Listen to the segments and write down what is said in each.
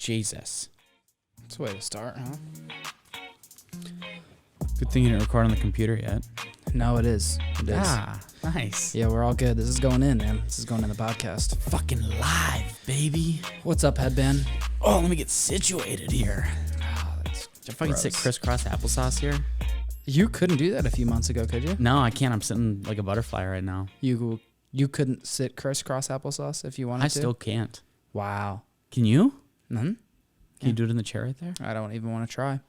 Jesus. That's a way to start, huh? Good thing you didn't record on the computer yet. No, it is. It is. Ah, nice. Yeah, we're all good. This is going in, man. This is going in the podcast. Fucking live, baby. What's up, headband? Oh, let me get situated here. Did I fucking sit crisscross applesauce here? You couldn't do that a few months ago, could you? No, I can't. I'm sitting like a butterfly right now. You couldn't sit crisscross applesauce if you wanted to? I still can't. Wow. Can you? Mm-hmm. Can you do it in the chair right there? I don't even want to try.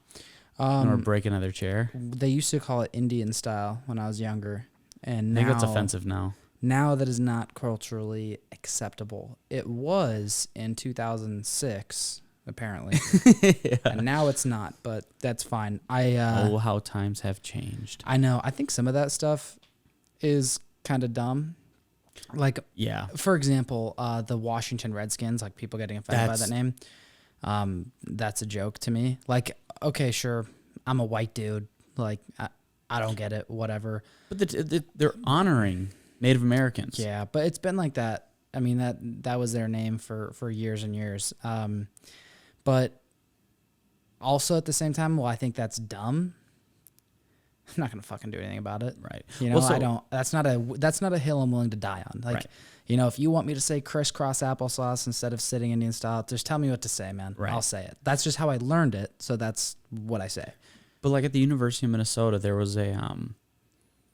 Or break another chair? They used to call it Indian style when I was younger. And I now, think that's offensive now. Now that is not culturally acceptable. It was in 2006, apparently. Yeah. And now it's not, but that's fine. Oh, how times have changed. I know. I think some of that stuff is kind of dumb. Like, yeah. For example, the Washington Redskins, like people getting offended by that name. That's a joke to me. Like, okay, sure, I'm a white dude. Like, I don't get it, whatever. But they're honoring Native Americans. Yeah, but it's been like that. I mean, that was their name for years and years. But also at the same time, well, I think that's dumb. I'm not gonna fucking do anything about it. Right. You know, I don't. That's not a hill I'm willing to die on. Like, right. You know, if you want me to say crisscross applesauce instead of sitting Indian style, just tell me what to say, man. Right. I'll say it. That's just how I learned it, so that's what I say. But like at the University of Minnesota, there was a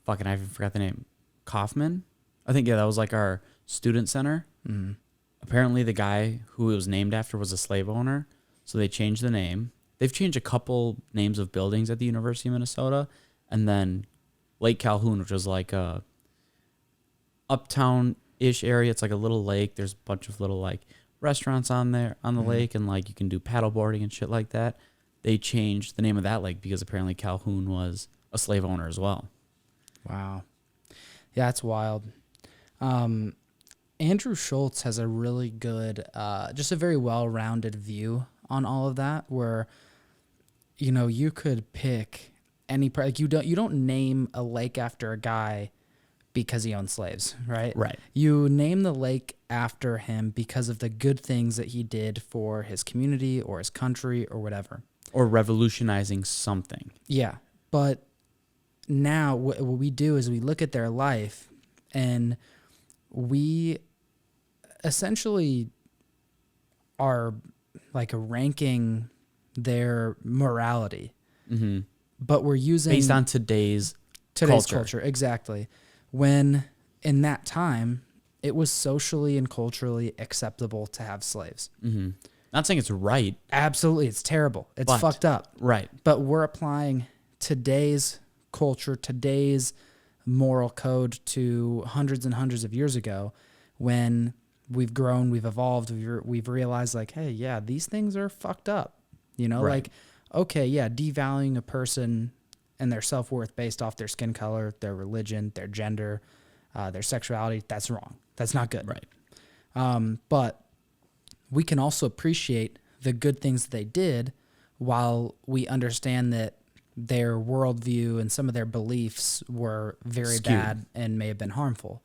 fucking I even forgot the name. Kaufman? I think that was like our student center. Mm-hmm. Apparently the guy who it was named after was a slave owner, so they changed the name. They've changed a couple names of buildings at the University of Minnesota, and then Lake Calhoun, which was like a uptown-ish area. It's like a little lake. There's a bunch of little like restaurants on there on the lake, and like you can do paddle boarding and shit like that. They changed the name of that lake because apparently Calhoun was a slave owner as well. Wow. Yeah, it's wild. Andrew Schultz has a really good, just a very well-rounded view on all of that, where, you know, you could pick any, like you don't name a lake after a guy because he owned slaves, right? Right. You name the lake after him because of the good things that he did for his community or his country or whatever. Or revolutionizing something. Yeah, but now what we do is we look at their life and we essentially are like ranking their morality. Mm-hmm. But we're using... based on today's culture. Exactly. When in that time, it was socially and culturally acceptable to have slaves. Mm-hmm. Not saying it's right. Absolutely. It's terrible. It's fucked up. Right. But we're applying today's culture, today's moral code to hundreds and hundreds of years ago, when we've grown, we've evolved, we've realized like, hey, yeah, these things are fucked up. You know, like, okay, yeah, devaluing a person and their self-worth based off their skin color, their religion, their gender, their sexuality, that's wrong. That's not good. Right. But we can also appreciate the good things that they did while we understand that their worldview and some of their beliefs were very skewed, bad and may have been harmful.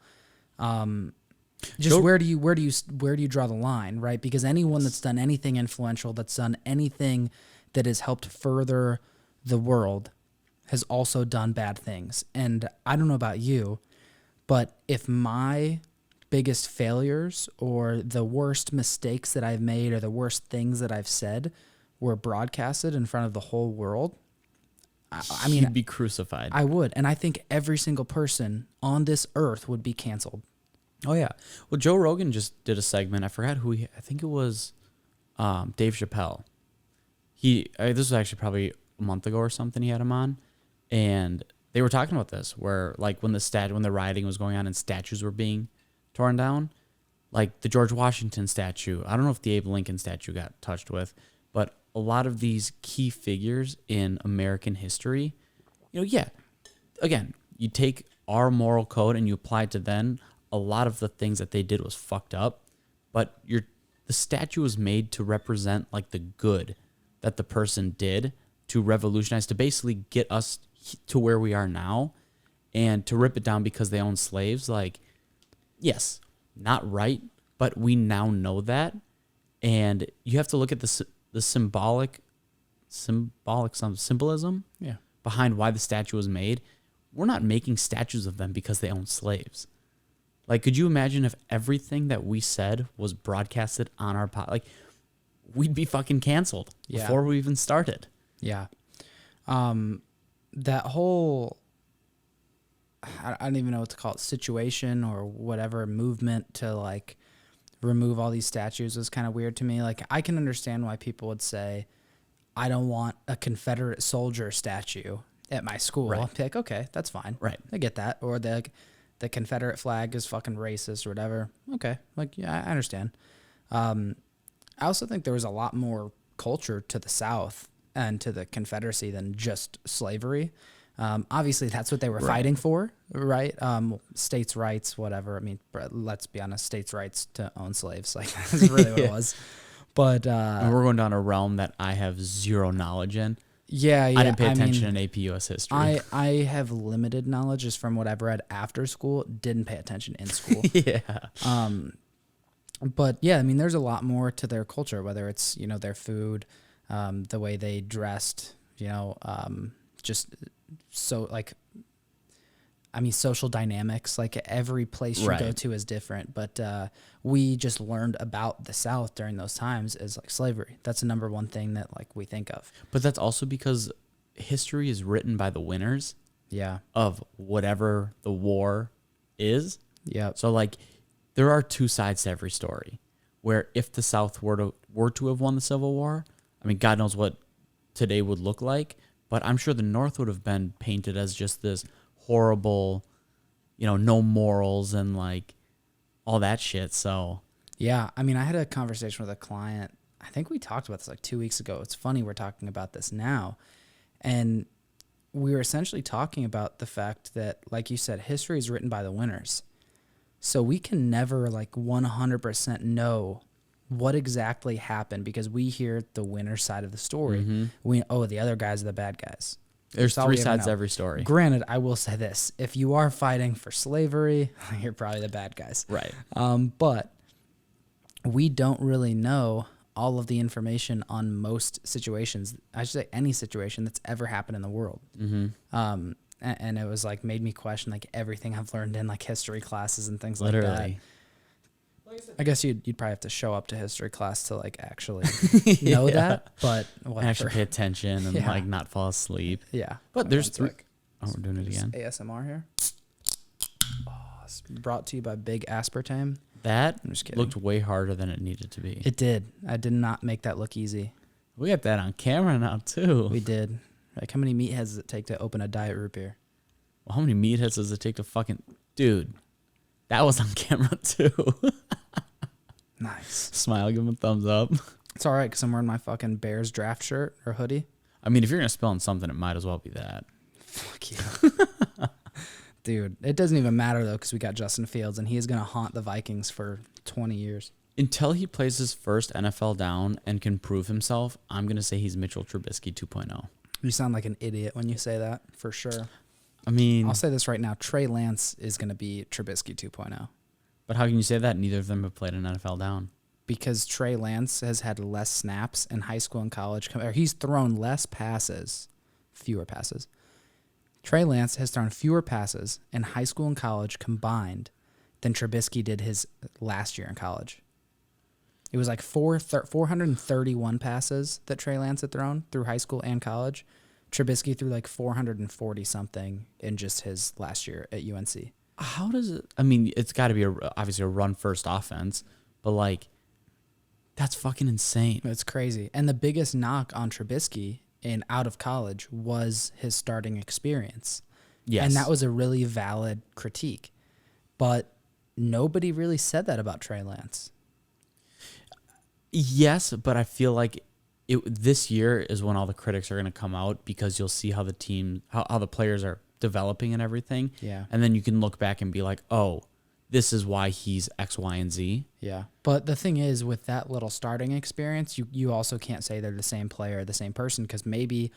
Where do you draw the line, right? Because anyone that's done anything influential, that's done anything that has helped further the world, has also done bad things. And I don't know about you, but if my biggest failures or the worst mistakes that I've made or the worst things that I've said were broadcasted in front of the whole world, I mean, you'd be crucified. I would. And I think every single person on this earth would be canceled. Oh, yeah. Well, Joe Rogan just did a segment. I forgot who I think it was Dave Chappelle. This was actually probably a month ago or something he had him on. And they were talking about this, where like when the rioting was going on and statues were being torn down, like the George Washington statue. I don't know if the Abe Lincoln statue got touched with, but a lot of these key figures in American history, you know, yeah, again, you take our moral code and you apply it to them. A lot of the things that they did was fucked up, but the statue was made to represent like the good that the person did to revolutionize, to basically get us to where we are now, and to rip it down because they own slaves. Like, yes, not right, but we now know that. And you have to look at the symbolism Yeah. behind why the statue was made. We're not making statues of them because they owned slaves. Like, could you imagine if everything that we said was broadcasted on our like, we'd be fucking canceled before we even started. Yeah. That whole, I don't even know what to call it, situation or whatever, movement to like remove all these statues was kind of weird to me. Like, I can understand why people would say, I don't want a Confederate soldier statue at my school. Right. I'd be like, okay, that's fine. Right. I get that. Or the Confederate flag is fucking racist or whatever. Okay. Like, yeah, I understand. I also think there was a lot more culture to the South and to the Confederacy than just slavery. Obviously, that's what they were fighting for, right? States' rights, whatever. I mean, let's be honest, states' rights to own slaves. Like, that's really what it was. But And we're going down a realm that I have zero knowledge in. yeah, I didn't pay attention in AP US history. I have limited knowledge just from what I've read after school. Didn't pay attention in school. Yeah. But yeah, I mean, there's a lot more to their culture, whether it's, you know, their food, the way they dressed, you know, just so like, I mean, social dynamics, like every place you go to is different, but we just learned about the South during those times as like slavery. That's the number one thing that like we think of. But that's also because history is written by the winners of whatever the war is. Yeah. So like there are two sides to every story, where if the South were to have won the Civil War, I mean, God knows what today would look like, but I'm sure the North would have been painted as just this horrible, you know, no morals and like all that shit. So yeah, I mean, I had a conversation with a client. I think we talked about this like 2 weeks ago. It's funny we're talking about this now. And we were essentially talking about the fact that, like you said, history is written by the winners. So we can never like 100% know what exactly happened because we hear the winner side of the story. The other guys are the bad guys. There's three sides to every story. Granted, I will say this. If you are fighting for slavery, you're probably the bad guys. Right. But we don't really know all of the information on most situations. I should say any situation that's ever happened in the world. And it was like made me question like everything I've learned in like history classes and things like that. Literally. I guess you'd probably have to show up to history class to like actually know that, but whatever. Actually pay attention and like not fall asleep. Yeah. But there's three. Oh, we're doing it again. ASMR here. Oh, it's brought to you by Big Aspartame. That I'm just kidding. looked way harder than it needed to be. It did. I did not make that look easy. We got that on camera now too. We did. Like, how many meatheads does it take to open a diet root beer? Well, how many meatheads does it take to fucking... Dude, that was on camera too. Nice. Smile, give him a thumbs up. It's all right because I'm wearing my fucking Bears draft shirt or hoodie. I mean, if you're going to spill on something, it might as well be that. Fuck you. Dude, it doesn't even matter, though, because we got Justin Fields, and he is going to haunt the Vikings for 20 years. Until he plays his first NFL down and can prove himself, I'm going to say he's Mitchell Trubisky 2.0. You sound like an idiot when you say that, for sure. I mean... I'll say this right now. Trey Lance is going to be Trubisky 2.0. But how can you say that? Neither of them have played an NFL down. Because Trey Lance has had less snaps in high school and college. Or he's thrown less passes, fewer passes. Trey Lance has thrown fewer passes in high school and college combined than Trubisky did his last year in college. It was like 431 passes that Trey Lance had thrown through high school and college. Trubisky threw like 440 something in just his last year at UNC. How does it... I mean, it's got to be obviously a run-first offense, but like, that's fucking insane. It's crazy. And the biggest knock on Trubisky in out of college was his starting experience. Yes. And that was a really valid critique. But nobody really said that about Trey Lance. Yes, but I feel like this year is when all the critics are going to come out because you'll see how the team, how the players are developing and everything. Yeah. And then you can look back and be like, oh, this is why he's X, Y, and Z. Yeah. But the thing is, with that little starting experience, you also can't say they're the same player, the same person, because maybe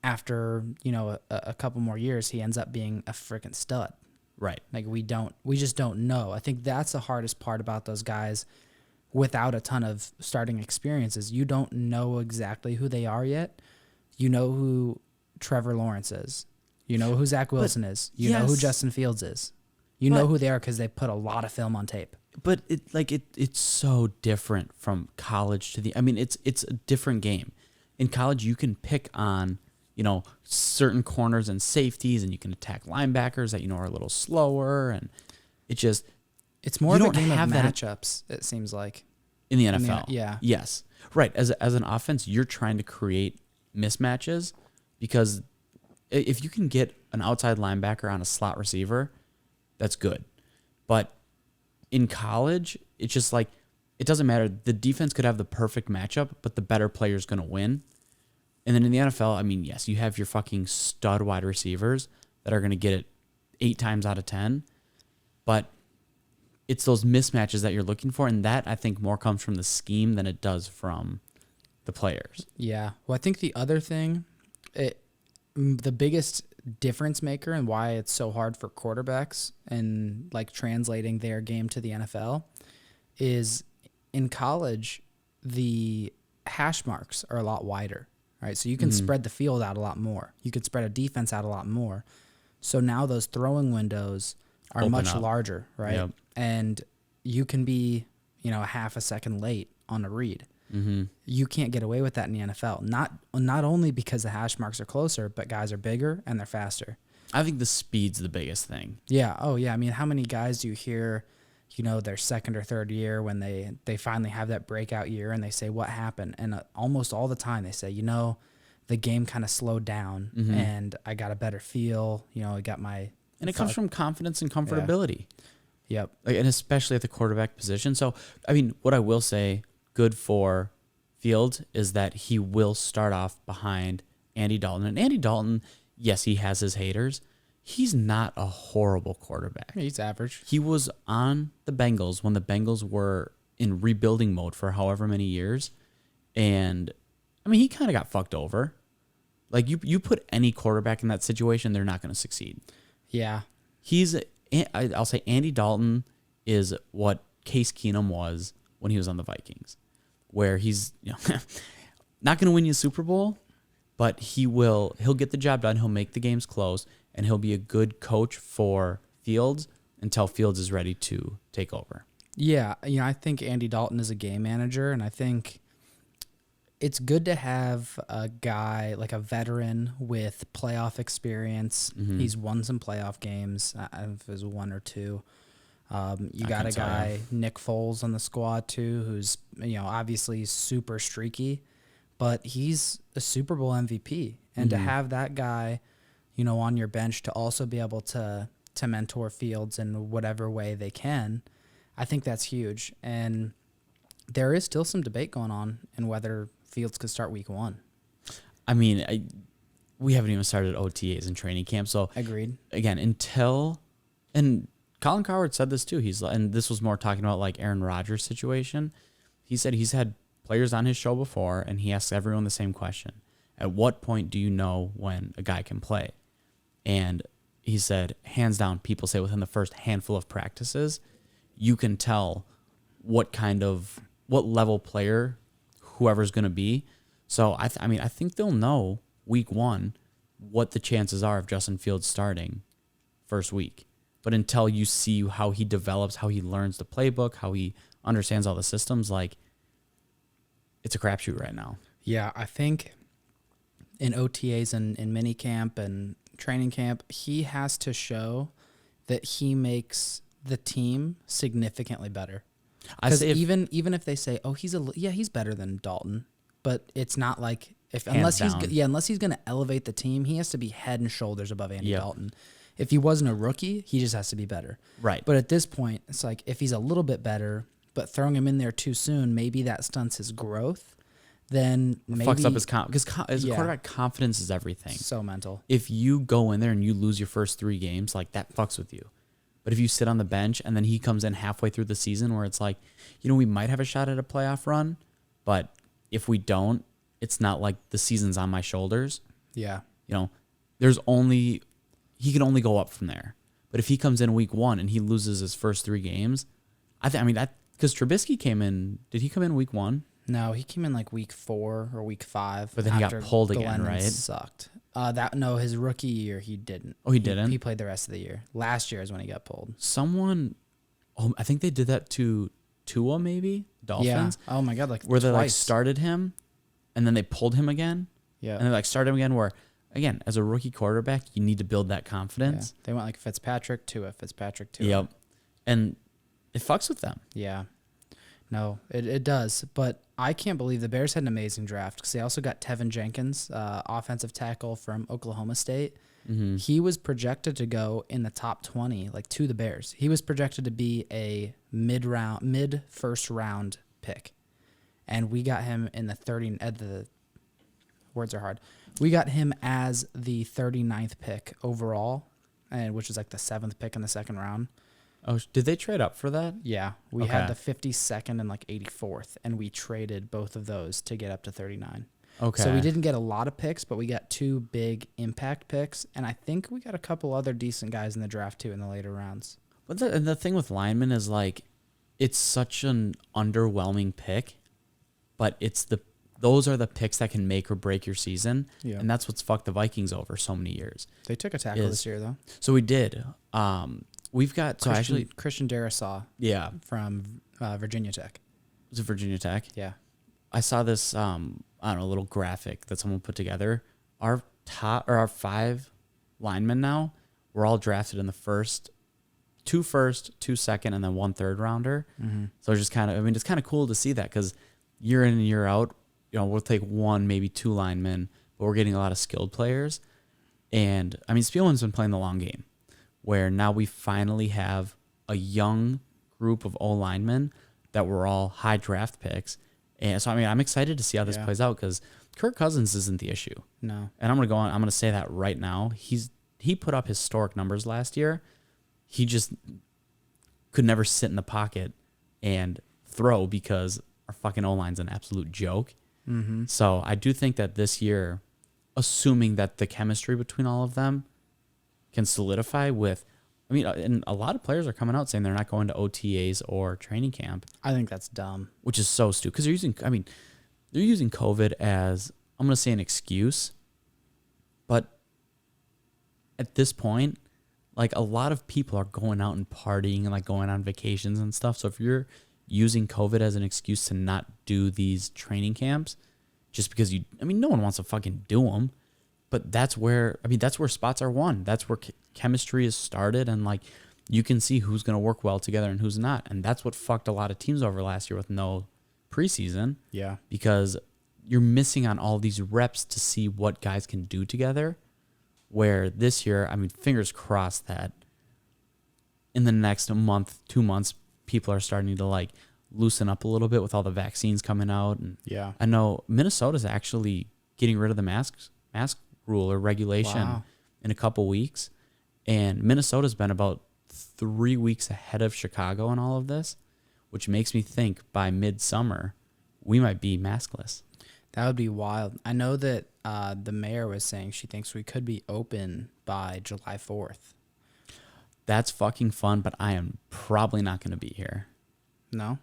after, you know, a couple more years, he ends up being a freaking stud. Right. Like we just don't know. I think that's the hardest part about those guys without a ton of starting experiences. You don't know exactly who they are yet. You know who Trevor Lawrence is. You know who Zach Wilson is. You know who Justin Fields is. You know who they are because they put a lot of film on tape. But it's so different from college to the. I mean, it's a different game. In college, you can pick on certain corners and safeties, and you can attack linebackers that are a little slower, and it's more of a game of matchups. It seems like in the NFL. Yeah. Yes. Right. As an offense, you're trying to create mismatches because if you can get an outside linebacker on a slot receiver, that's good. But in college, it's just like it doesn't matter. The defense could have the perfect matchup, but the better player is going to win. And then in the NFL, I mean, yes, you have your fucking stud wide receivers that are going to get it 8 times out of 10, but it's those mismatches that you're looking for, and that I think more comes from the scheme than it does from the players. Yeah. Well, I think the other thing, the biggest difference maker and why it's so hard for quarterbacks and like translating their game to the NFL is in college, the hash marks are a lot wider, right? So you can spread the field out a lot more. You could spread a defense out a lot more. So now those throwing windows are much larger, right? Yep. And you can be, a half a second late on a read. Mm-hmm. You can't get away with that in the NFL. Not only because the hash marks are closer, but guys are bigger and they're faster. I think the speed's the biggest thing. Yeah. Oh, yeah. I mean, how many guys do you hear, their second or third year when they finally have that breakout year and they say, what happened? And almost all the time they say, the game kind of slowed down and I got a better feel. I got my... And it comes from confidence and comfortability. Yeah. Yep. And especially at the quarterback position. So, I mean, what I will say, good for Fields is that he will start off behind Andy Dalton. And Andy Dalton, yes, he has his haters. He's not a horrible quarterback. He's average. He was on the Bengals when the Bengals were in rebuilding mode for however many years. And, I mean, he kind of got fucked over. Like, you put any quarterback in that situation, they're not going to succeed. Yeah. I'll say Andy Dalton is what Case Keenum was when he was on the Vikings, where he's not going to win you a Super Bowl, but he'll get the job done. He'll make the games close, and he'll be a good coach for Fields until Fields is ready to take over. Yeah, I think Andy Dalton is a game manager, and I think it's good to have a guy like a veteran with playoff experience. Mm-hmm. He's won some playoff games. I don't know if it was 1 or 2. You got a guy, Nick Foles, on the squad too, who's obviously super streaky, but he's a Super Bowl MVP. And to have that guy, on your bench to also be able to mentor Fields in whatever way they can, I think that's huge. And there is still some debate going on in whether Fields could start week 1. I mean, we haven't even started OTAs and training camp. So agreed. Again, and Colin Cowherd said this too. And this was more talking about like Aaron Rodgers' situation. He said he's had players on his show before, and he asks everyone the same question: at what point do you know when a guy can play? And he said, hands down, people say within the first handful of practices, you can tell what level player whoever's going to be. So I think they'll know week 1 what the chances are of Justin Fields starting first week. But until you see how he develops, how he learns the playbook, how he understands all the systems, like, it's a crapshoot right now. Yeah, I think in OTAs and in mini camp and training camp, he has to show that he makes the team significantly better. Because even if they say, oh, he's better than Dalton, but it's not like unless he's going to elevate the team, he has to be head and shoulders above Andy Dalton. If he wasn't a rookie, he just has to be better. Right. But at this point, it's like if he's a little bit better, but throwing him in there too soon, maybe that stunts his growth. Then maybe fucks up his confidence. Because as a quarterback, confidence is everything. So mental. If you go in there and you lose your first 3 games, like, that fucks with you. But if you sit on the bench and then he comes in halfway through the season where it's like, we might have a shot at a playoff run, but if we don't, it's not like the season's on my shoulders. Yeah. He can only go up from there. But if he comes in week 1 and he loses his first 3 games, I Yeah. Trubisky came in. Did he come in week 1? No, he came in like week 4 or week 5. But then he got after pulled again, Glennon right? Sucked. His rookie year he didn't. Oh, he didn't? He played the rest of the year. Last year is when he got pulled. I think they did that to Tua, maybe Dolphins. Yeah. Oh my God, like where they like twice. started him, and then they pulled him again. Yeah. And they like started him again. Where again, as a rookie quarterback, you need to build that confidence. Yeah. They went like Fitzpatrick, Tua. Yep. And it fucks with them. Yeah. No, it does. But I can't believe the Bears had an amazing draft because they also got Tevin Jenkins, offensive tackle from Oklahoma State. Mm-hmm. He was projected to go in the top 20, like to the Bears. He was projected to be a mid first round pick. And we got him in the words are hard. We got him as the 39th pick overall, and which is like the 7th pick in the second round. Oh, did they trade up for that? Yeah, we had Okay. the 52nd and like 84th, and we traded both of those to get up to 39. Okay. So we didn't get a lot of picks, but we got 2 big impact picks, and I think we got a couple other decent guys in the draft too in the later rounds. But the thing with linemen is like, it's such an underwhelming pick, but those are the picks that can make or break your season, Yeah. and that's what's fucked the Vikings over so many years. They took a tackle this year though. So we did. We've got Christian Darrisaw yeah. from Virginia Tech. Was it Virginia Tech? Yeah. I saw this I don't know, little graphic that someone put together. Our 5 linemen now were all drafted in the first, 2 first, 2 second, and then 1 third rounder. Mm-hmm. So it's just it's kind of cool to see that because year in and year out, we'll take 1, maybe 2 linemen, but we're getting a lot of skilled players. And Spielman's been playing the long game, where now we finally have a young group of O linemen that were all high draft picks. And so, I'm excited to see how this plays out because Kirk Cousins isn't the issue. No. And I'm going to say that right now. He put up historic numbers last year. He just could never sit in the pocket and throw because our fucking O-line's an absolute joke. Mm-hmm. So I do think that this year, assuming that the chemistry between all of them can solidify with, and a lot of players are coming out saying they're not going to OTAs or training camp. I think that's dumb. Which is so stupid because they're using COVID as, I'm going to say, an excuse. But at this point, like, a lot of people are going out and partying and like going on vacations and stuff. So if you're using COVID as an excuse to not do these training camps, just because no one wants to fucking do them. But that's where spots are won. That's where chemistry is started, and like you can see who's going to work well together and who's not. And that's what fucked a lot of teams over last year with no preseason. Yeah. Because you're missing on all these reps to see what guys can do together. Where this year, fingers crossed that in the next month, 2 months, people are starting to like loosen up a little bit with all the vaccines coming out. And Yeah. I know Minnesota's actually getting rid of the mask rule or regulation in a couple weeks. And Minnesota's been about 3 weeks ahead of Chicago in all of this, which makes me think by midsummer, we might be maskless. That would be wild. I know that the mayor was saying she thinks we could be open by July 4th. That's fucking fun, but I am probably not going to be here. No?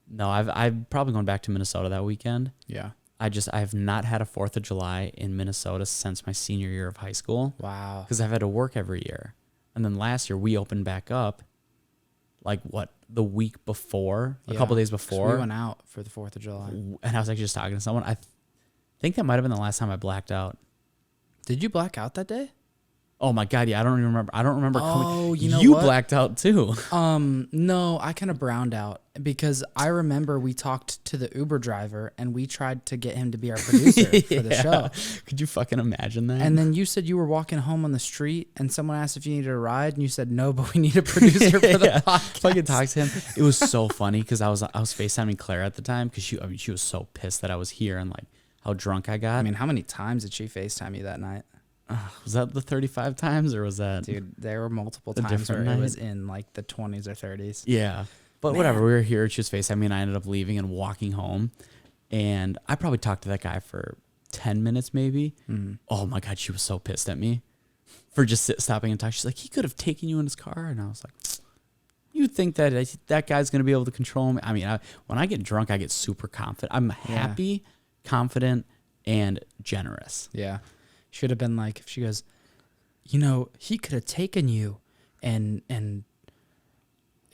No, I've probably gone back to Minnesota that weekend. Yeah. I have not had a 4th of July in Minnesota since my senior year of high school. Wow. Because I've had to work every year. And then last year we opened back up the week before, a couple days before. We went out for the 4th of July. And I was actually just talking to someone. I think that might have been the last time I blacked out. Did you black out that day? Oh my God, yeah, I don't even remember. I don't remember coming. Oh, you know you what? blacked out too. No, I kind of browned out because I remember we talked to the Uber driver and we tried to get him to be our producer for the show. Could you fucking imagine that? And then you said you were walking home on the street and someone asked if you needed a ride and you said no, but we need a producer for the podcast. Fucking talk to him. It was so funny because I was FaceTiming Claire at the time because she was so pissed that I was here and like how drunk I got. How many times did she FaceTime you that night? Was that the 35 times or was that? Dude, there were multiple a times where different it was night? in like the 20s or 30s. Yeah. But whatever, we were here. She was FaceTiming and I ended up leaving and walking home. And I probably talked to that guy for 10 minutes maybe. Mm. Oh my God, she was so pissed at me for just stopping and talking. She's like, he could have taken you in his car. And I was like, you think that that guy's going to be able to control me? I mean, when I get drunk, I get super confident. I'm happy, confident, and generous. Yeah. Should have been like, if she goes, you know, he could have taken you and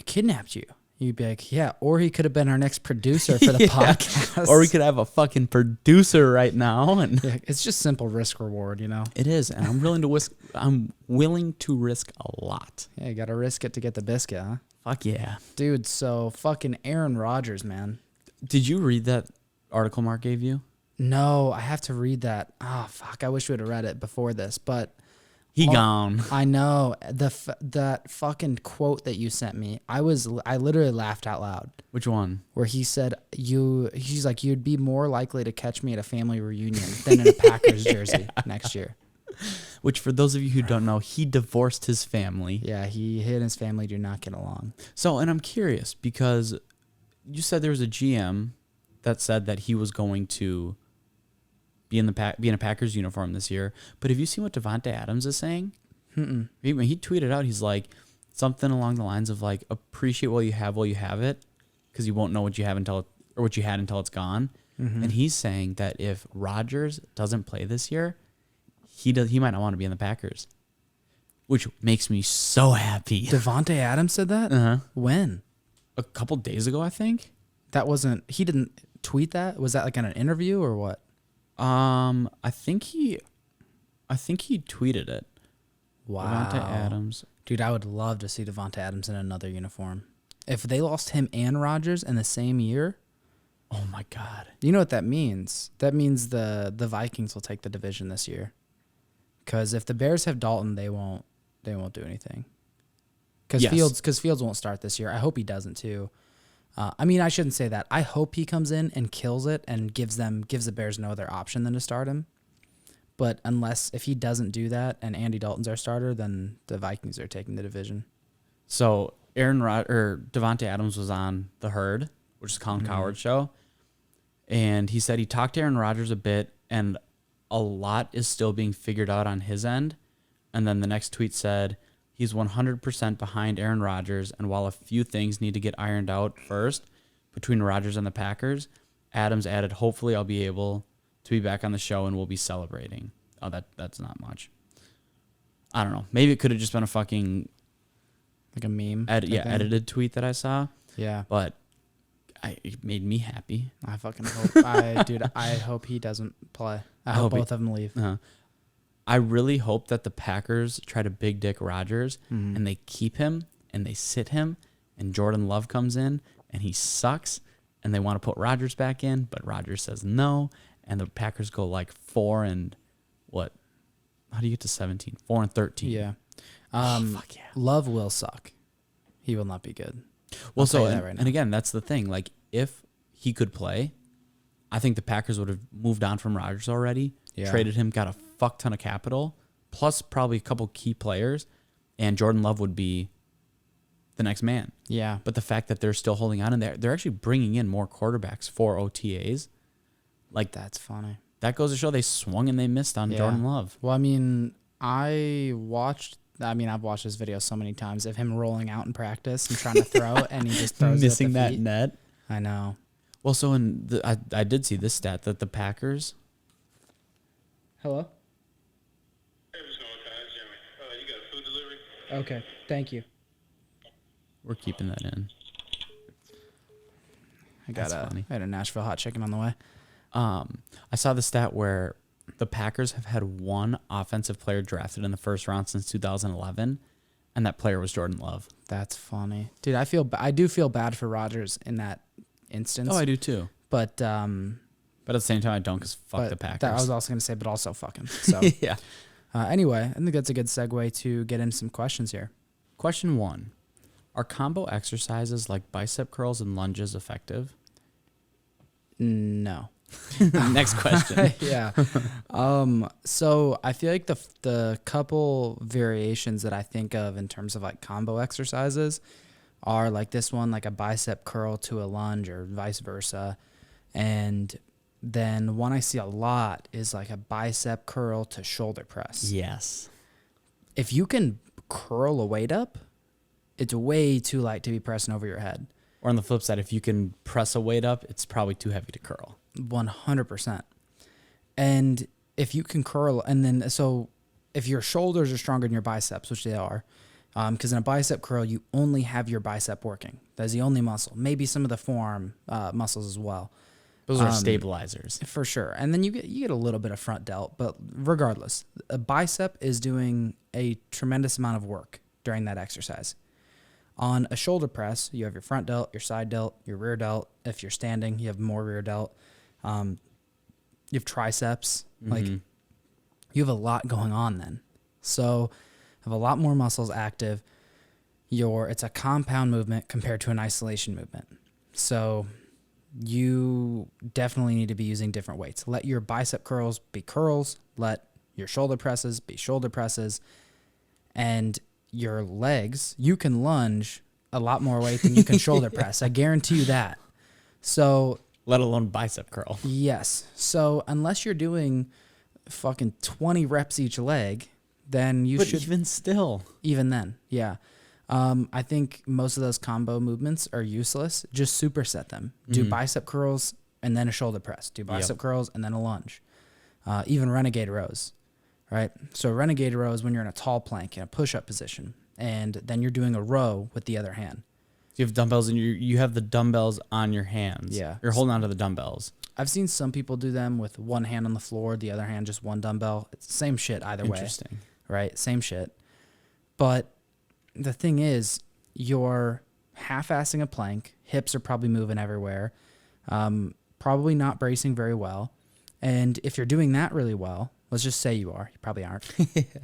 kidnapped you. You'd be like, yeah, or he could have been our next producer for the podcast. Or we could have a fucking producer right now. And yeah, it's just simple risk reward, you know? it is. And I'm willing to risk a lot. Yeah, you got to risk it to get the biscuit, huh? Fuck yeah. Dude, so fucking Aaron Rodgers, man. Did you read that article Mark gave you? No, I have to read that. Oh, fuck. I wish we would have read it before this, but He gone. I know that fucking quote that you sent me. I literally laughed out loud. Which one? Where he said he's like, you'd be more likely to catch me at a family reunion than in a Packers jersey next year. Which, for those of you who don't know, he divorced his family. Yeah, he and his family do not get along. So, and I'm curious because you said there was a GM that said that he was going to be in a Packers uniform this year. But have you seen what Davante Adams is saying? Mm-mm. When he tweeted out, he's like something along the lines of like, appreciate what you have while you have it, because you won't know what you have what you had until it's gone. Mm-hmm. And he's saying that if Rodgers doesn't play this year, he might not want to be in the Packers, which makes me so happy. Davante Adams said that? Uh-huh. When? A couple days ago, I think. He didn't tweet that? Was that like in an interview or what? I think he tweeted it. Wow. Davante Adams. Dude, I would love to see Davante Adams in another uniform. If they lost him and Rodgers in the same year, oh my God. you know what that means? That means the Vikings will take the division this year. Because if the Bears have Dalton, they won't do anything. Because Fields won't start this year. I hope he doesn't too. I mean, I shouldn't say that. I hope he comes in and kills it and gives the Bears no other option than to start him. But if he doesn't do that and Andy Dalton's our starter, then the Vikings are taking the division. So Davante Adams was on The Herd, which is Colin Cowherd's show, and he said he talked to Aaron Rodgers a bit, and a lot is still being figured out on his end. And then the next tweet said he's 100% behind Aaron Rodgers, and while a few things need to get ironed out first between Rodgers and the Packers, Adams added, hopefully I'll be able to be back on the show and we'll be celebrating. Oh, that's not much. I don't know. Maybe it could have just been a fucking like a meme. Edited tweet that I saw. Yeah. But it made me happy. I fucking hope. I hope he doesn't play. I hope both of them leave. I really hope that the Packers try to big dick Rodgers and they keep him and they sit him and Jordan Love comes in and he sucks and they want to put Rodgers back in, but Rodgers says no, and the Packers go like 4 and what? How do you get to 17? 4 and 13. Yeah. Fuck yeah. Love will suck. He will not be good. Well, and again, that's the thing. Like, if he could play, I think the Packers would have moved on from Rodgers already, traded him, got a fuck ton of capital, plus probably a couple key players, and Jordan Love would be the next man. Yeah. But the fact that they're still holding on, and they're actually bringing in more quarterbacks for OTAs. Like, that's funny. That goes to show they swung and they missed on Jordan Love. Well, I mean, I've watched this video so many times of him rolling out in practice and trying to throw, and he just throws missing it at the that feet. net. I know. Well, so I did see this stat that the Packers. Hello? Hey, what's going on, Jimmy? You got a food delivery? Okay, thank you. We're keeping that in. I had a Nashville hot chicken on the way. I saw the stat where the Packers have had one offensive player drafted in the first round since 2011, and that player was Jordan Love. That's funny, dude. I do feel bad for Rodgers in that instance. Oh, I do too. But at the same time, I don't, because fuck the Packers. I was also gonna say, but also fuck him. So yeah. Anyway, I think that's a good segue to get into some questions here. Question 1: are combo exercises like bicep curls and lunges effective? No. Next question. Yeah. So I feel like the couple variations that I think of in terms of like combo exercises are like this one, like a bicep curl to a lunge or vice versa. And then one I see a lot is like a bicep curl to shoulder press. Yes. If you can curl a weight up, it's way too light to be pressing over your head. Or on the flip side, if you can press a weight up, it's probably too heavy to curl. 100%. And if you can curl, and then so if your shoulders are stronger than your biceps, which they are, because in a bicep curl, you only have your bicep working. That's the only muscle. Maybe some of the forearm muscles as well. Those are stabilizers. For sure. And then you get a little bit of front delt, but regardless, a bicep is doing a tremendous amount of work during that exercise. On a shoulder press, you have your front delt, your side delt, your rear delt. If you're standing, you have more rear delt. You have triceps. Like, you have a lot going on then. So have a lot more muscles active. It's a compound movement compared to an isolation movement. So you definitely need to be using different weights. Let your bicep curls be curls. Let your shoulder presses be shoulder presses. And your legs, you can lunge a lot more weight than you can shoulder press. I guarantee you that. So, let alone bicep curl. Yes. So unless you're doing fucking 20 reps each leg, then you should. Even still. Even then, yeah. I think most of those combo movements are useless. Just superset them. Do bicep curls and then a shoulder press. Do bicep curls and then a lunge. Even renegade rows, right? So renegade row is when you're in a tall plank in a push-up position, and then you're doing a row with the other hand. You have dumbbells and you have the dumbbells on your hands. Yeah. You're holding on to the dumbbells. I've seen some people do them with one hand on the floor, the other hand just one dumbbell. It's the same shit either way. Interesting. Right? Same shit. But the thing is, you're half-assing a plank. Hips are probably moving everywhere. Probably not bracing very well. And if you're doing that really well, let's just say you are. You probably aren't.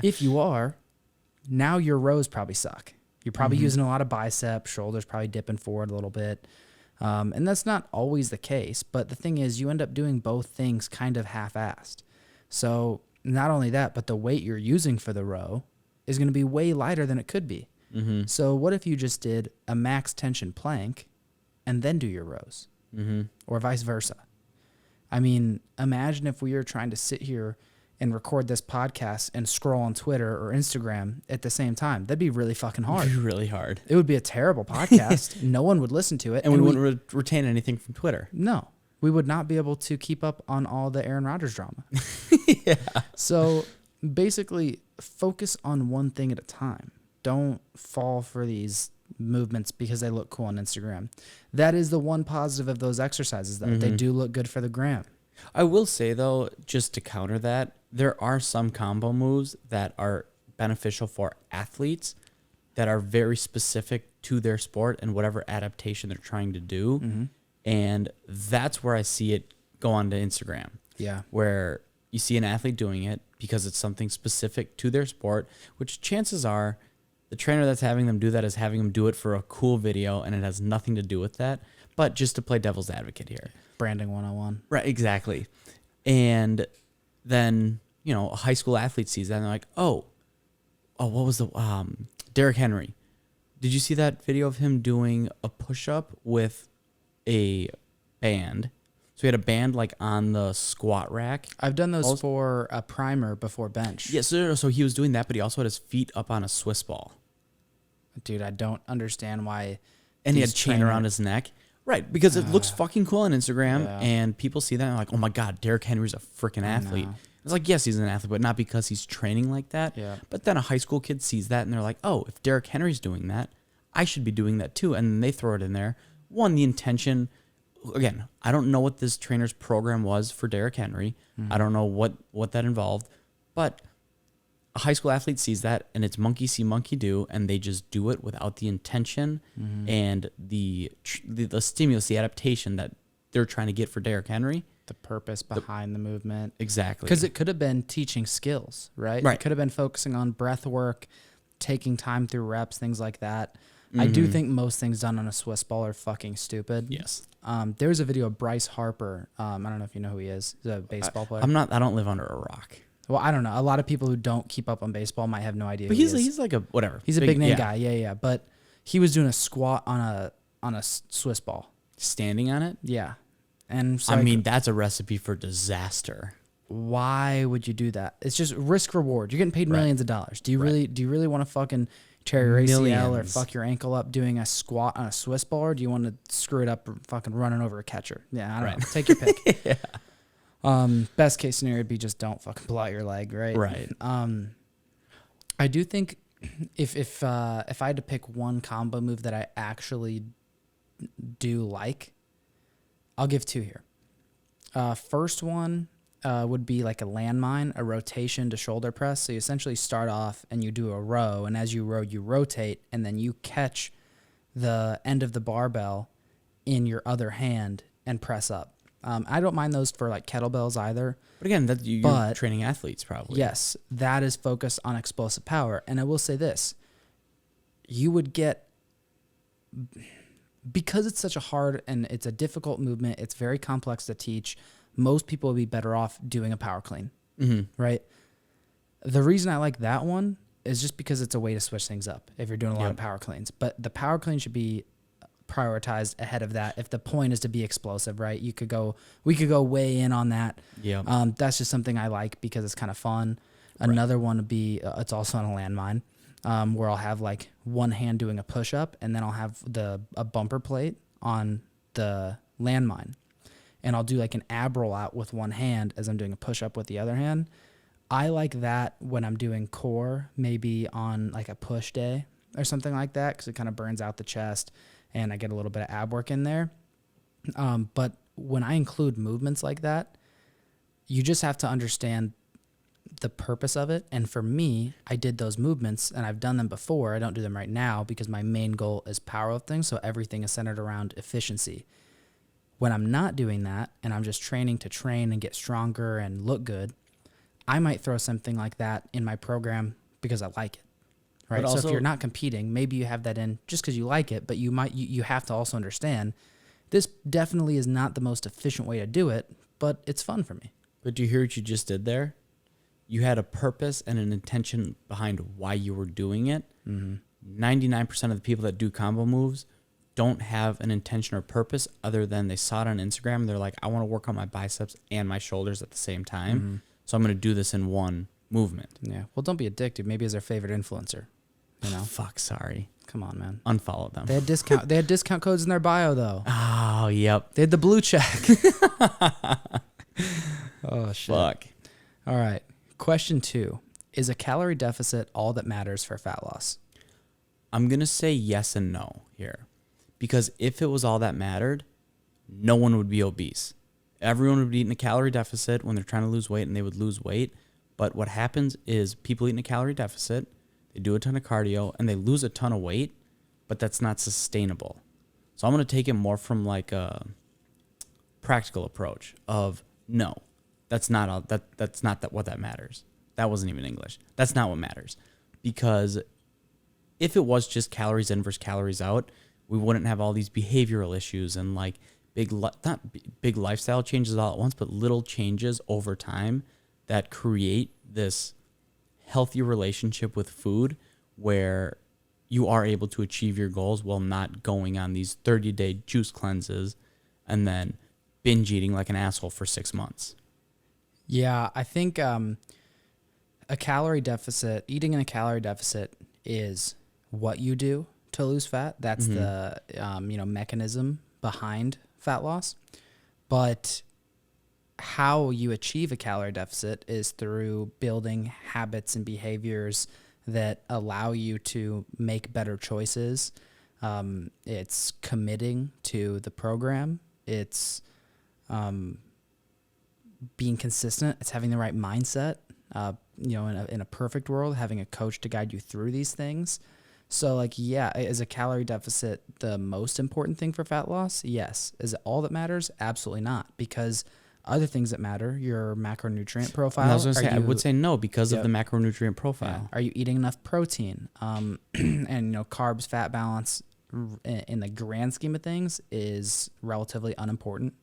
If you are, now your rows probably suck. You're probably using a lot of bicep, shoulders probably dipping forward a little bit. And that's not always the case. But the thing is, you end up doing both things kind of half-assed. So not only that, but the weight you're using for the row is going to be way lighter than it could be. So what if you just did a max tension plank and then do your rows? Or vice versa? I mean, imagine if we were trying to sit here and record this podcast and scroll on Twitter or Instagram at the same time. That'd be really fucking hard. It'd be really hard. It would be a terrible podcast. No one would listen to it. And we wouldn't retain anything from Twitter. No. We would not be able to keep up on all the Aaron Rodgers drama. So basically, focus on one thing at a time. Don't fall for these movements because they look cool on Instagram. That is the one positive of those exercises, though. They do look good for the gram. I will say, though, just to counter that, there are some combo moves that are beneficial for athletes that are very specific to their sport and whatever adaptation they're trying to do. And that's where I see it go onto Instagram. Yeah. Where you see an athlete doing it because it's something specific to their sport, which chances are the trainer that's having them do that is having them do it for a cool video, and it has nothing to do with that. But just to play devil's advocate here. Branding 101. Right, exactly. And then, you know, a high school athlete sees that and they're like, oh, what was the Derrick Henry. Did you see that video of him doing a push-up with a band? So he had a band like on the squat rack. I've done those for a primer before bench. Yeah, so he was doing that, but he also had his feet up on a Swiss ball. Dude, I don't understand why. And he had a chain around his neck. Right, because it looks fucking cool on Instagram, and people see that and they're like, oh my God, Derrick Henry's a freaking athlete. It's like, yes, he's an athlete, but not because he's training like that. Yeah. But then a high school kid sees that and they're like, oh, if Derrick Henry's doing that, I should be doing that too. And then they throw it in there. One, the intention. Again, I don't know what this trainer's program was for Derrick Henry. I don't know what that involved. But a high school athlete sees that, and it's monkey see, monkey do, and they just do it without the intention and the stimulus, the adaptation that they're trying to get for Derrick Henry. The purpose behind the movement. Exactly. Because it could have been teaching skills, right? It could have been focusing on breath work, taking time through reps, things like that. I do think most things done on a Swiss ball are fucking stupid. Yes. There's a video of Bryce Harper. I don't know if you know who he is. He's a baseball player. I don't live under a rock. Well, I don't know. A lot of people who don't keep up on baseball might have no idea But who he is. he's like a whatever. He's a big name guy. Yeah. But he was doing a squat on a Swiss ball. Standing on it? Yeah. And so I mean, that's a recipe for disaster. Why would you do that? It's just risk reward. You're getting paid millions of dollars. Do you really want to fucking tear your ACL or Millions. fuck your ankle up doing a squat on a Swiss ball, or do you want to screw it up fucking running over a catcher? Yeah, I don't know. Take your pick. Best case scenario would be just don't fucking blow out your leg, right? Right. I do think if I had to pick one combo move that I actually do like, I'll give two here. First one would be like a landmine, a rotation to shoulder press. So you essentially start off and you do a row, and as you row, you rotate, and then you catch the end of the barbell in your other hand and press up. I don't mind those for like kettlebells either. But again, you're training athletes probably. Yes, that is focused on explosive power. And I will say this, you would get, because it's such a hard and it's a difficult movement, it's very complex to teach, most people would be better off doing a power clean, right? The reason I like that one is just because it's a way to switch things up if you're doing a lot of power cleans. But the power clean should be prioritized ahead of that if the point is to be explosive, right? We could go way in on that. Yeah. That's just something I like because it's kind of fun. Another one would be it's also on a landmine, where I'll have like one hand doing a push up, and then I'll have a bumper plate on the landmine, and I'll do like an ab roll out with one hand as I'm doing a push up with the other hand. I like that when I'm doing core, maybe on like a push day or something like that, because it kind of burns out the chest and I get a little bit of ab work in there. But when I include movements like that, you just have to understand the purpose of it. And for me, I did those movements and I've done them before. I don't do them right now because my main goal is powerlifting. So everything is centered around efficiency. When I'm not doing that and I'm just training to train and get stronger and look good, I might throw something like that in my program because I like it. Right. So if you're not competing, maybe you have that in just because you like it, but you have to also understand this definitely is not the most efficient way to do it, but it's fun for me. But do you hear what you just did there? You had a purpose and an intention behind why you were doing it. 99% of the people that do combo moves don't have an intention or purpose other than they saw it on Instagram and they're like, I want to work on my biceps and my shoulders at the same time. So I'm going to do this in one movement. Yeah. Well, don't be addicted. Maybe as their favorite influencer. You know? Fuck, sorry. Come on, man. Unfollow them. They had discount codes in their bio though. Oh, yep. They had the blue check. Oh shit. Fuck. All right. Question 2. Is a calorie deficit all that matters for fat loss? I'm going to say yes and no here. Because if it was all that mattered, no one would be obese. Everyone would be eating a calorie deficit when they're trying to lose weight, and they would lose weight. But what happens is people eat in a calorie deficit, they do a ton of cardio, and they lose a ton of weight, but that's not sustainable. So I'm going to take it more from like a practical approach of no, that's not all, that's not what that matters. That wasn't even English. That's not what matters. Because if it was just calories in versus calories out, we wouldn't have all these behavioral issues and like not big lifestyle changes all at once, but little changes over time that create this healthy relationship with food where you are able to achieve your goals while not going on these 30-day juice cleanses and then binge eating like an asshole for 6 months. Yeah, I think eating in a calorie deficit is what you do to lose fat. That's the mechanism behind fat loss. But how you achieve a calorie deficit is through building habits and behaviors that allow you to make better choices. It's committing to the program. It's being consistent. It's having the right mindset. In a perfect world, having a coach to guide you through these things. So is a calorie deficit the most important thing for fat loss? Yes. Is it all that matters? Absolutely not. Because other things that matter, your macronutrient profile. I was going to say, I would say no because of the macronutrient profile. Yeah. Are you eating enough protein? And carbs, fat balance in the grand scheme of things is relatively unimportant.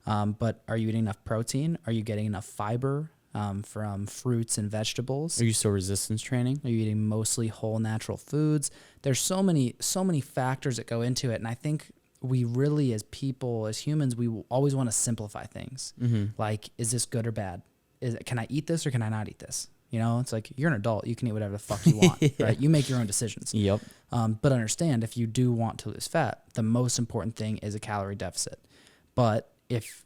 But are you eating enough protein? Are you getting enough fiber from fruits and vegetables? Are you still resistance training? Are you eating mostly whole natural foods? There's so many factors that go into it. And I think we really, as people, as humans, we always want to simplify things. Like, is this good or bad? Can I eat this or can I not eat this? You know, it's like you're an adult. You can eat whatever the fuck you want, right? You make your own decisions. Yep. But understand, if you do want to lose fat, the most important thing is a calorie deficit. But if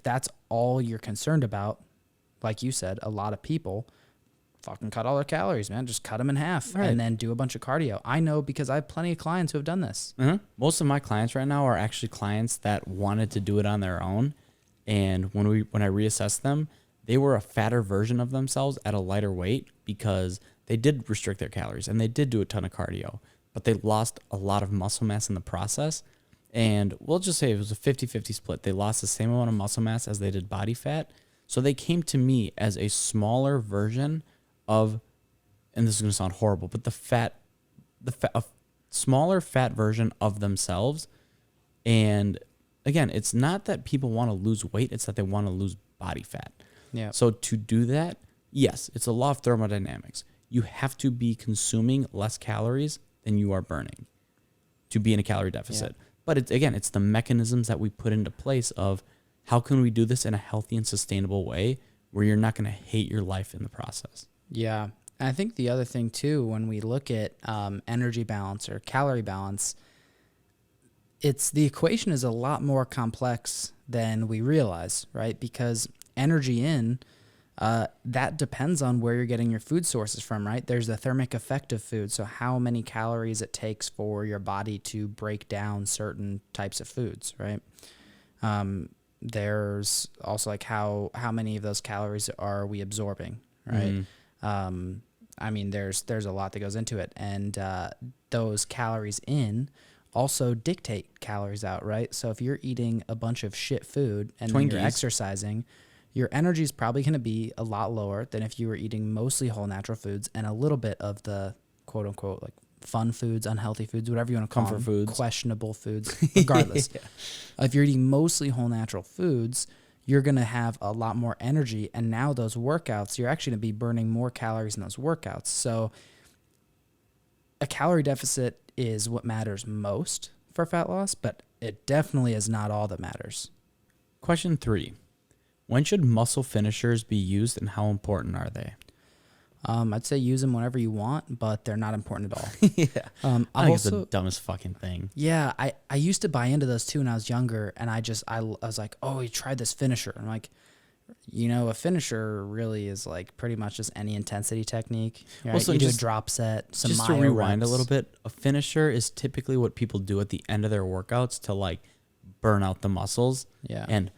that's all you're concerned about, like you said, a lot of people fucking cut all their calories, man. Just cut them in half and then do a bunch of cardio. I know because I have plenty of clients who have done this. Most of my clients right now are actually clients that wanted to do it on their own. And when I reassessed them, they were a fatter version of themselves at a lighter weight because they did restrict their calories and they did do a ton of cardio, but they lost a lot of muscle mass in the process. And we'll just say it was a 50-50 split. They lost the same amount of muscle mass as they did body fat. So they came to me as a smaller version of, and this is going to sound horrible, but a smaller fat version of themselves. And again, it's not that people want to lose weight, it's that they want to lose body fat. Yeah. So to do that, yes, it's a law of thermodynamics. You have to be consuming less calories than you are burning to be in a calorie deficit. Yeah. But it's the mechanisms that we put into place of how can we do this in a healthy and sustainable way where you're not going to hate your life in the process. Yeah. And I think the other thing too, when we look at energy balance or calorie balance, the equation is a lot more complex than we realize, right? Because energy in, that depends on where you're getting your food sources from, right? There's the thermic effect of food. So how many calories it takes for your body to break down certain types of foods, right? There's also like how many of those calories are we absorbing, right? I mean, there's a lot that goes into it. And those calories in also dictate calories out, right? So if you're eating a bunch of shit food and then you're exercising, your energy is probably going to be a lot lower than if you were eating mostly whole natural foods and a little bit of the quote unquote like fun foods, unhealthy foods, whatever you want to call them, foods, questionable foods, regardless. If you're eating mostly whole natural foods, you're going to have a lot more energy. And now those workouts, you're actually going to be burning more calories in those workouts. So a calorie deficit is what matters most for fat loss, but it definitely is not all that matters. Question 3. When should muscle finishers be used and how important are they? I'd say use them whenever you want, but they're not important at all. Yeah. I think it's the dumbest fucking thing. Yeah, I used to buy into those too when I was younger, and I was like, oh, you tried this finisher. I'm like, a finisher really is like pretty much just any intensity technique. Right? Well, so you do a drop set, some just to rewind a little bit, a finisher is typically what people do at the end of their workouts to like burn out the muscles and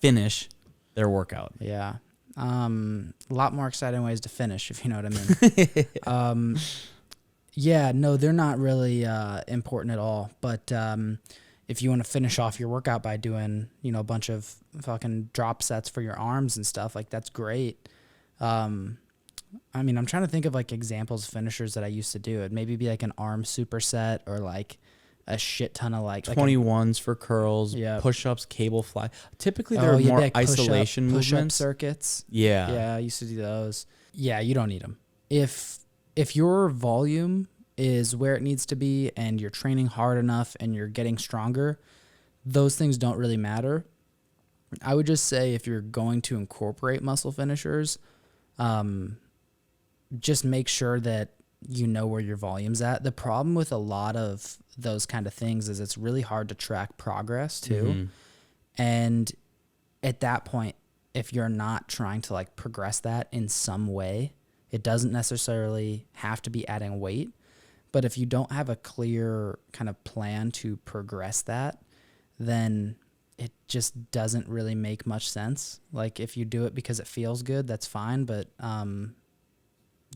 finish their workout. Yeah. A lot more exciting ways to finish, if you know what I mean. No, they're not really important at all. But if you want to finish off your workout by doing, a bunch of fucking drop sets for your arms and stuff, like that's great. I'm trying to think of like examples of finishers that I used to do. It'd maybe be like an arm superset or like a shit ton of like 21s for curls, push-ups, cable fly. Typically, they're more like isolation push-up movements. Circuits. Yeah, I used to do those. Yeah, you don't need them. If your volume is where it needs to be and you're training hard enough and you're getting stronger, those things don't really matter. I would just say if you're going to incorporate muscle finishers, just make sure that you know where your volume's at. The problem with a lot of those kind of things is it's really hard to track progress too. Mm-hmm. And at that point, if you're not trying to like progress that in some way, it doesn't necessarily have to be adding weight. But if you don't have a clear kind of plan to progress that, then it just doesn't really make much sense. Like if you do it because it feels good, that's fine. But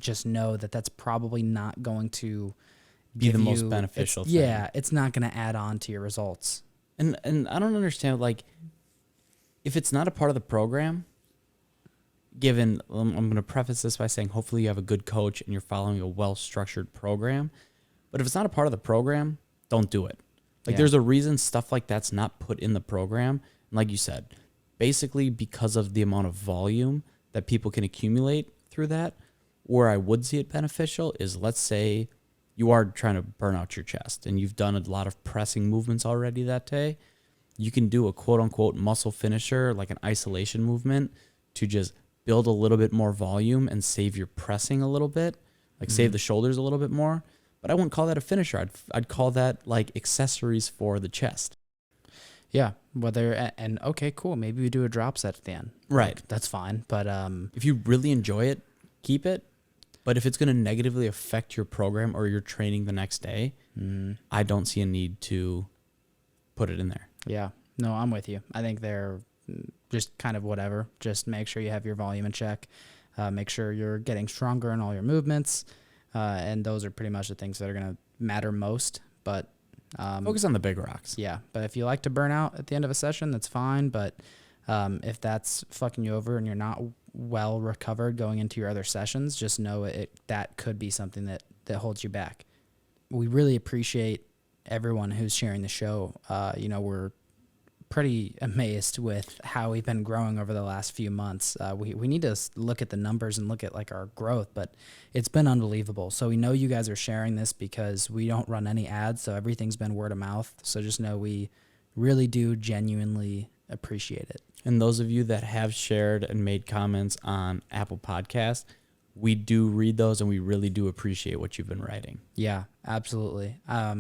just know that that's probably not going to be the most beneficial thing. Yeah, it's not going to add on to your results. And I don't understand, like, if it's not a part of the program, given, I'm going to preface this by saying hopefully you have a good coach and you're following a well-structured program. But if it's not a part of the program, don't do it. Like, there's a reason stuff like that's not put in the program. And like you said, basically because of the amount of volume that people can accumulate through that, where I would see it beneficial is, let's say you are trying to burn out your chest and you've done a lot of pressing movements already that day. You can do a quote unquote muscle finisher, like an isolation movement, to just build a little bit more volume and save your pressing a little bit, like save the shoulders a little bit more. But I wouldn't call that a finisher. I'd call that like accessories for the chest. Yeah. And okay, cool. Maybe we do a drop set at the end. Right. Like, that's fine. But if you really enjoy it, keep it. But if it's going to negatively affect your program or your training the next day, I don't see a need to put it in there. Yeah. No, I'm with you. I think they're just kind of whatever. Just make sure you have your volume in check. Make sure you're getting stronger in all your movements. And those are pretty much the things that are going to matter most. But focus on the big rocks. Yeah. But if you like to burn out at the end of a session, that's fine. But if that's fucking you over and you're not well recovered going into your other sessions, just know that could be something that holds you back. We really appreciate everyone who's sharing the show. We're pretty amazed with how we've been growing over the last few months. We need to look at the numbers and look at like our growth, but it's been unbelievable. So we know you guys are sharing this because we don't run any ads, so everything's been word of mouth. So just know we really do genuinely appreciate it. And those of you that have shared and made comments on Apple Podcasts, we do read those and we really do appreciate what you've been writing. Yeah, absolutely. I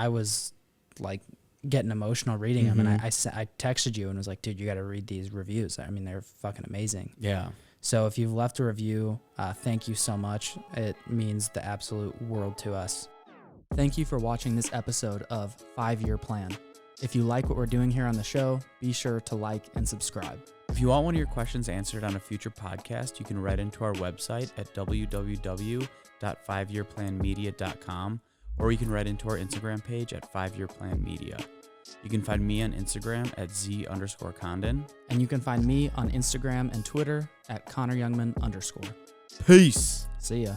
was like getting emotional reading them, and I texted you and was like, dude, you got to read these reviews. I mean, they're fucking amazing. Yeah. So if you've left a review, thank you so much. It means the absolute world to us. Thank you for watching this episode of 5-Year Plan. If you like what we're doing here on the show, be sure to like and subscribe. If you want one of your questions answered on a future podcast, you can write into our website at www.5yearplanmedia.com, or you can write into our Instagram page at 5yearplanmedia. You can find me on Instagram at @Z_Condon. And you can find me on Instagram and Twitter at ConnorYoungman_. Peace. See ya.